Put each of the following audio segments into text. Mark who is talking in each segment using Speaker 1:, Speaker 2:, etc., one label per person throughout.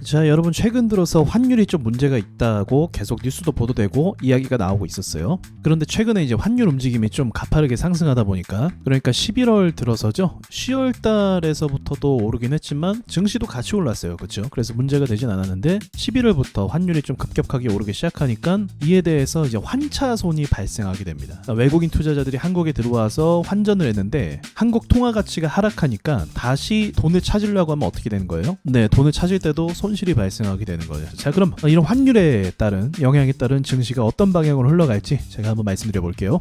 Speaker 1: 자, 여러분 최근 들어서 환율이 좀 문제가 있다고 계속 뉴스도 보도되고 이야기가 나오고 있었어요. 그런데 최근에 이제 환율 움직임이 좀 가파르게 상승하다 보니까, 그러니까 11월 들어서죠. 10월 달에서부터도 오르긴 했지만 증시도 같이 올랐어요. 그렇죠? 그래서 문제가 되진 않았는데 11월부터 환율이 좀 급격하게 오르기 시작하니까 이에 대해서 이제 환차손이 발생하게 됩니다. 그러니까 외국인 투자자들이 한국에 들어와서 환전을 했는데 한국 통화 가치가 하락하니까 다시 돈을 찾으려고 하면 어떻게 되는 거예요? 네, 돈을 찾을 때도 손실이 발생하게 되는 거죠. 자, 그럼 이런 환율에 따른 영향에 따른 증시가 어떤 방향으로 흘러갈지 제가 한번 말씀드려 볼게요.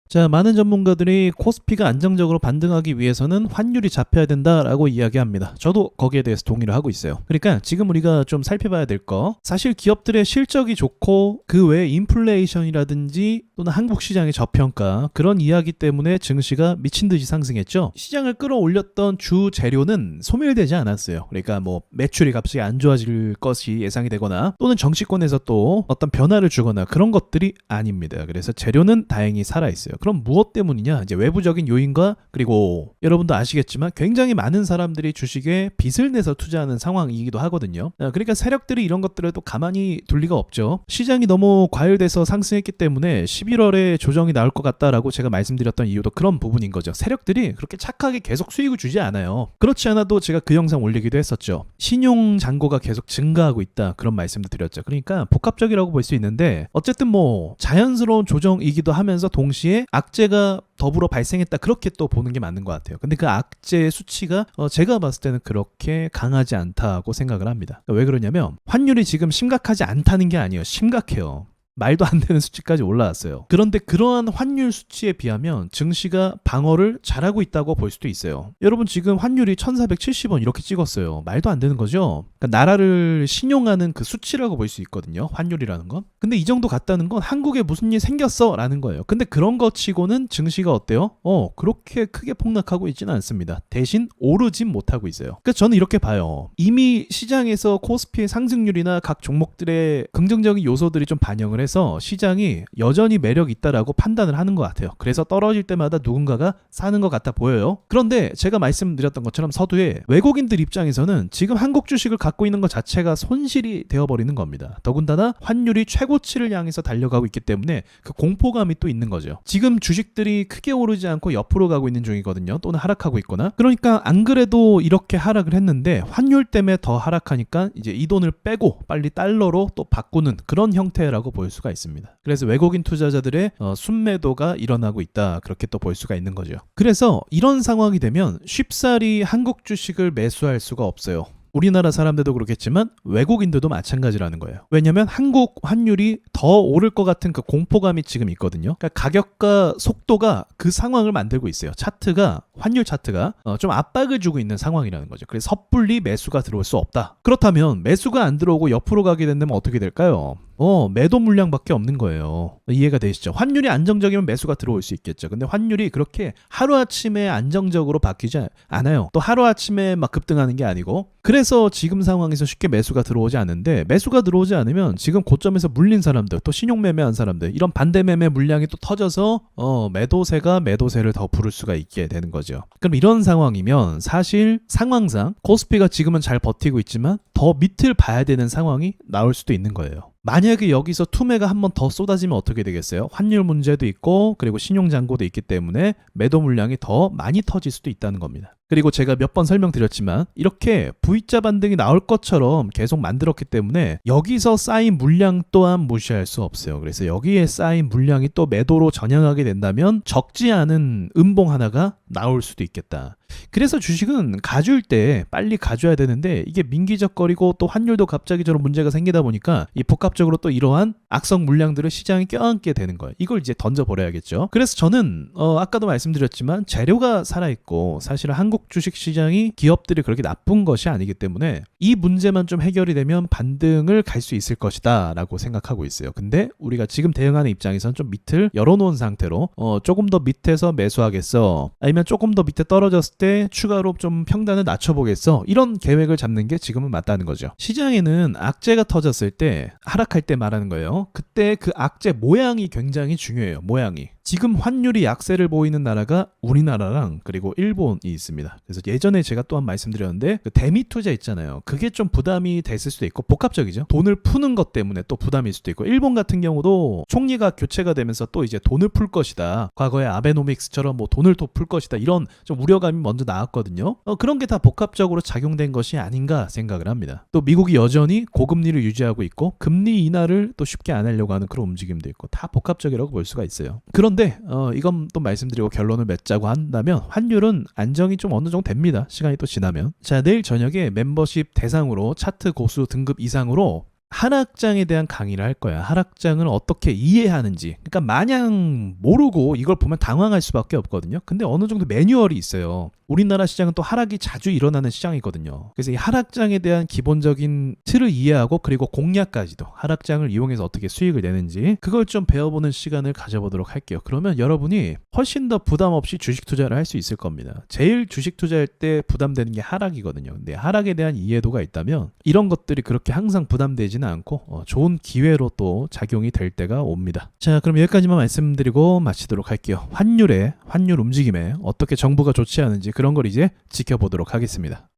Speaker 1: 자, 많은 전문가들이 코스피가 안정적으로 반등하기 위해서는 환율이 잡혀야 된다라고 이야기합니다. 저도 거기에 대해서 동의를 하고 있어요. 그러니까 지금 우리가 좀 살펴봐야 될 거, 사실 기업들의 실적이 좋고 그 외에 인플레이션이라든지 또는 한국 시장의 저평가, 그런 이야기 때문에 증시가 미친 듯이 상승했죠. 시장을 끌어올렸던 주 재료는 소멸되지 않았어요. 그러니까 뭐 매출이 갑자기 안 좋아질 것이 예상이 되거나 또는 정치권에서 또 어떤 변화를 주거나 그런 것들이 아닙니다. 그래서 재료는 다행히 살아있어요. 그럼 무엇 때문이냐? 이제 외부적인 요인과, 그리고 여러분도 아시겠지만 굉장히 많은 사람들이 주식에 빚을 내서 투자하는 상황이기도 하거든요. 그러니까 세력들이 이런 것들을 또 가만히 둘 리가 없죠. 시장이 너무 과열돼서 상승했기 때문에 11월에 조정이 나올 것 같다라고 제가 말씀드렸던 이유도 그런 부분인 거죠. 세력들이 그렇게 착하게 계속 수익을 주지 않아요. 그렇지 않아도 제가 그 영상 올리기도 했었죠. 신용 잔고가 계속 증가하고 있다, 그런 말씀도 드렸죠. 그러니까 복합적이라고 볼 수 있는데, 어쨌든 뭐 자연스러운 조정이기도 하면서 동시에 악재가 더불어 발생했다, 그렇게 또 보는 게 맞는 것 같아요. 근데 그 악재의 수치가 제가 봤을 때는 그렇게 강하지 않다고 생각을 합니다. 왜 그러냐면 환율이 지금 심각하지 않다는 게 아니에요. 심각해요. 말도 안 되는 수치까지 올라왔어요. 그런데 그러한 환율 수치에 비하면 증시가 방어를 잘하고 있다고 볼 수도 있어요. 여러분 지금 환율이 1470원 이렇게 찍었어요. 말도 안 되는 거죠. 그러니까 나라를 신용하는 그 수치라고 볼 수 있거든요, 환율이라는 건. 근데 이 정도 갔다는 건 한국에 무슨 일 생겼어 라는 거예요. 근데 그런 거 치고는 증시가 어때요? 그렇게 크게 폭락하고 있지는 않습니다. 대신 오르진 못하고 있어요. 그러니까 저는 이렇게 봐요. 이미 시장에서 코스피의 상승률이나 각 종목들의 긍정적인 요소들이 좀 반영을 해서 시장이 여전히 매력이 있다라고 판단을 하는 것 같아요. 그래서 떨어질 때마다 누군가가 사는 것 같아 보여요. 그런데 제가 말씀드렸던 것처럼 서두에 외국인들 입장에서는 지금 한국 주식을 갖고 있는 것 자체가 손실이 되어버리는 겁니다. 더군다나 환율이 최고치를 향해서 달려가고 있기 때문에 그 공포감이 또 있는 거죠. 지금 주식들이 크게 오르지 않고 옆으로 가고 있는 중이거든요. 또는 하락하고 있거나. 그러니까 안 그래도 이렇게 하락을 했는데 환율 때문에 더 하락하니까 이제 이 돈을 빼고 빨리 달러로 또 바꾸는 그런 형태라고 볼 수가 있습니다. 그래서 외국인 투자자들의 순매도가 일어나고 있다, 그렇게 또 볼 수가 있는 거죠. 그래서 이런 상황이 되면 쉽사리 한국 주식을 매수할 수가 없어요. 우리나라 사람들도 그렇겠지만 외국인들도 마찬가지라는 거예요. 왜냐면 한국 환율이 더 오를 것 같은 그 공포감이 지금 있거든요. 그러니까 가격과 속도가 그 상황을 만들고 있어요. 차트가, 환율 차트가 좀 압박을 주고 있는 상황이라는 거죠. 그래서 섣불리 매수가 들어올 수 없다. 그렇다면 매수가 안 들어오고 옆으로 가게 된다면 어떻게 될까요? 매도 물량밖에 없는 거예요. 이해가 되시죠? 환율이 안정적이면 매수가 들어올 수 있겠죠. 근데 환율이 그렇게 하루아침에 안정적으로 바뀌지 않아요. 또 하루아침에 막 급등하는 게 아니고. 그래서 지금 상황에서 쉽게 매수가 들어오지 않는데, 매수가 들어오지 않으면 지금 고점에서 물린 사람들, 또 신용매매한 사람들, 이런 반대매매 물량이 또 터져서 매도세가 매도세를 더 부를 수가 있게 되는 거죠. 그럼 이런 상황이면 사실 상황상 코스피가 지금은 잘 버티고 있지만 더 밑을 봐야 되는 상황이 나올 수도 있는 거예요. 만약에 여기서 투매가 한 번 더 쏟아지면 어떻게 되겠어요? 환율 문제도 있고 그리고 신용잔고도 있기 때문에 매도 물량이 더 많이 터질 수도 있다는 겁니다. 그리고 제가 몇 번 설명드렸지만 이렇게 V자 반등이 나올 것처럼 계속 만들었기 때문에 여기서 쌓인 물량 또한 무시할 수 없어요. 그래서 여기에 쌓인 물량이 또 매도로 전향하게 된다면 적지 않은 음봉 하나가 나올 수도 있겠다. 그래서 주식은 가줄 때 빨리 가줘야 되는데 이게 민기적거리고 또 환율도 갑자기 저런 문제가 생기다 보니까 이 복합적으로 또 이러한 악성 물량들을 시장에 껴안게 되는 거예요. 이걸 이제 던져버려야겠죠. 그래서 저는 아까도 말씀드렸지만 재료가 살아있고 사실은 한국 주식 시장이 기업들이 그렇게 나쁜 것이 아니기 때문에 이 문제만 좀 해결이 되면 반등을 갈 수 있을 것이다 라고 생각하고 있어요. 근데 우리가 지금 대응하는 입장에서는 좀 밑을 열어놓은 상태로 조금 더 밑에서 매수하겠어, 아니면 조금 더 밑에 떨어졌을 때 추가로 좀 평단을 낮춰보겠어, 이런 계획을 잡는 게 지금은 맞다는 거죠. 시장에는 악재가 터졌을 때, 하락할 때 말하는 거예요. 그때 그 악재 모양이 굉장히 중요해요. 모양이. 지금 환율이 약세를 보이는 나라가 우리나라랑 그리고 일본이 있습니다. 그래서 예전에 제가 또한 말씀드렸는데 그 대미 투자 있잖아요. 그게 좀 부담이 됐을 수도 있고 복합적이죠. 돈을 푸는 것 때문에 또 부담일 수도 있고 일본 같은 경우도 총리가 교체가 되면서 또 이제 돈을 풀 것이다. 과거에 아베노믹스처럼 뭐 돈을 또 풀 것이다. 이런 좀 우려감이 먼저 나왔거든요. 그런 게 다 복합적으로 작용된 것이 아닌가 생각을 합니다. 또 미국이 여전히 고금리를 유지하고 있고 금리 인하를 또 쉽게 안 하려고 하는 그런 움직임도 있고 다 복합적이라고 볼 수가 있어요. 그런데 이건 또 말씀드리고 결론을 맺자고 한다면 환율은 안정이 좀 어느 정도 됩니다. 시간이 또 지나면. 자, 내일 저녁에 멤버십 대상으로 차트 고수 등급 이상으로 하락장에 대한 강의를 할 거야. 하락장을 어떻게 이해하는지. 그러니까 마냥 모르고 이걸 보면 당황할 수밖에 없거든요. 근데 어느 정도 매뉴얼이 있어요. 우리나라 시장은 또 하락이 자주 일어나는 시장이거든요. 그래서 이 하락장에 대한 기본적인 틀을 이해하고 그리고 공략까지도 하락장을 이용해서 어떻게 수익을 내는지 그걸 좀 배워보는 시간을 가져보도록 할게요. 그러면 여러분이 훨씬 더 부담 없이 주식 투자를 할 수 있을 겁니다. 제일 주식 투자할 때 부담되는 게 하락이거든요. 근데 하락에 대한 이해도가 있다면 이런 것들이 그렇게 항상 부담되지는 않고 좋은 기회로 또 작용이 될 때가 옵니다. 자, 그럼 여기까지만 말씀드리고 마치도록 할게요. 환율 움직임에 어떻게 정부가 좋지 않은지 그런 걸 이제 지켜보도록 하겠습니다.